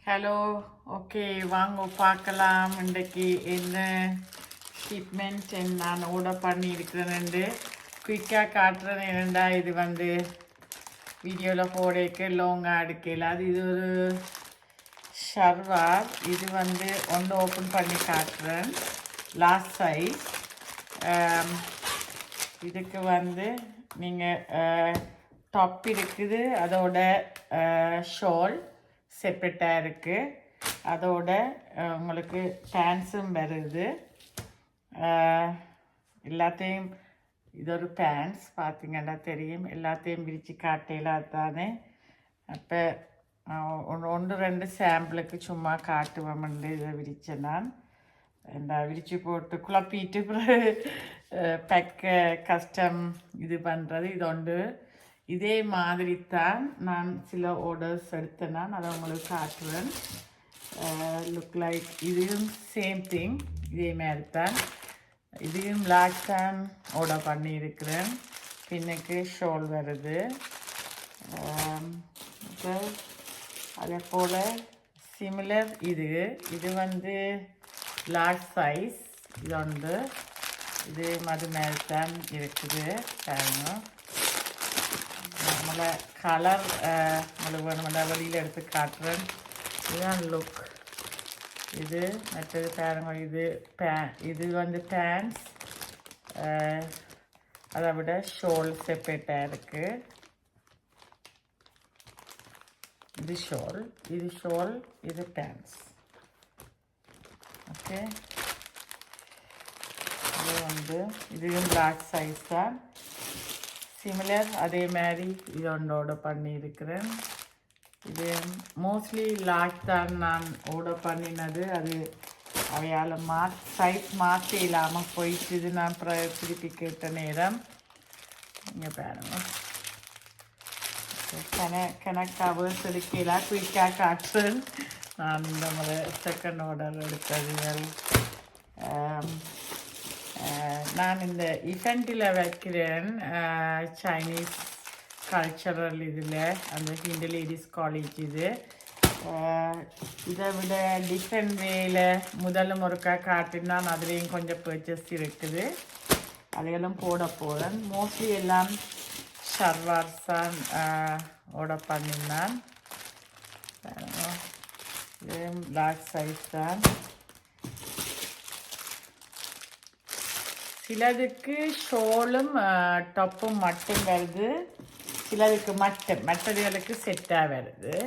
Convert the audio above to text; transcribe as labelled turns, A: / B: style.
A: Hello. Okay, வாங்க பார்க்கலாம். இன்றைக்கு என்ன ஷிப்மெண்ட் நான் ஆர்டர் பண்ணியிருக்கிறேன்னு குயிக்காக காட்டுறேன். என்னண்டா இது வீடியோவில் போடக்கு லாங்காக எடுக்கல. இது ஒரு ஷர்வார். இது ஒன்று ஓப்பன் பண்ணி காட்டுறேன். Last size. இதுக்கு நீங்கள் டாப் இருக்குது, அதோட ஷால் செப்பரேட்டாக இருக்குது, அதோட உங்களுக்கு பேண்ட்ஸும் வருது. எல்லாத்தையும் இது ஒரு பேண்ட்ஸ் பார்த்தீங்கன்னா தெரியும். எல்லாத்தையும் விரித்து காட்டையில் தானே. அப்போ ஒன்று ரெண்டு சாம்பிளுக்கு சும்மா காட்டுவோம்ண்டு இதை விரித்தேன். நான் விரித்து போட்டு குழப்பிட்டு பேக்க கஸ்டம் இது பண்ணுறது. இது ஒன்று இதே மாதிரி தான் நான் சில ஆர்டர்ஸ் எடுத்தேன். நான் அதை உங்களுக்கு காட்டுவேன். லுக் லைக் இதுவும் சேம் திங், இதே மாதிரி தான். இதையும் பிளாக் தான் ஆர்டர் பண்ணியிருக்கிறேன். பின்னுக்கு ஷால் வருது. அதே போல் சிமிலர் இது லார்ஜ் சைஸ். இது ஒன்று இது மது மேல் தான் இருக்குது. பாருங்க, நம்மளை கலர் நம்மளுக்கு வேணுமெண்டா வெளியில் எடுத்து காட்டுறேன். இதுதான் லுக். இது மற்றது பாருங்க, இது பேண்ட்ஸ். அதை விட ஷால் செப்பரேட்டாக இருக்குது. இது ஷால், இது பேண்ட்ஸ். ஓகே, இது இதுவும் பிளாக் சைஸ் தான். சிமிலர் அதே மாதிரி இது ஒன்றோட பண்ணியிருக்கிறேன். இது மோஸ்ட்லி லாக் தான் நான் ஆர்டர் பண்ணினது. அது அவையால் சைஸ் மாற்ற இல்லாமல் போயிட்டு இது நான் திருப்பி கேட்ட நேரம். இங்கே பாருங்க, கணக்காக செதுக்கலாம். குயிக்காக காட்டுறேன். நான் இந்த முறை செகண்ட் ஆர்டர் எடுத்ததுகள். நான் இந்த இவெண்ட்டில் வைக்கிறேன். சைனீஸ் கல்ச்சரல் இதில் அந்த ஹிந்து லேடிஸ் காலேஜ் இதை விட டிஃப்ரெண்ட் வேயில் முதல்ல ஒருக்கா காட்டினான். அதுலேயும் கொஞ்சம் பர்ச்சேஸ் இருக்குது. அதையெல்லாம் போட போகிறேன். மோஸ்ட்லி எல்லாம் ஷர்வார்ஸ் தான் ஆர்டர் பண்ணினான். இது லார்ஜ் சைஸ் தான். சிலதுக்கு ஷோலும் டாப்பும் மட்டும் வருது, சிலதுக்கு மற்றதுகளுக்கு செட்டாக வருது.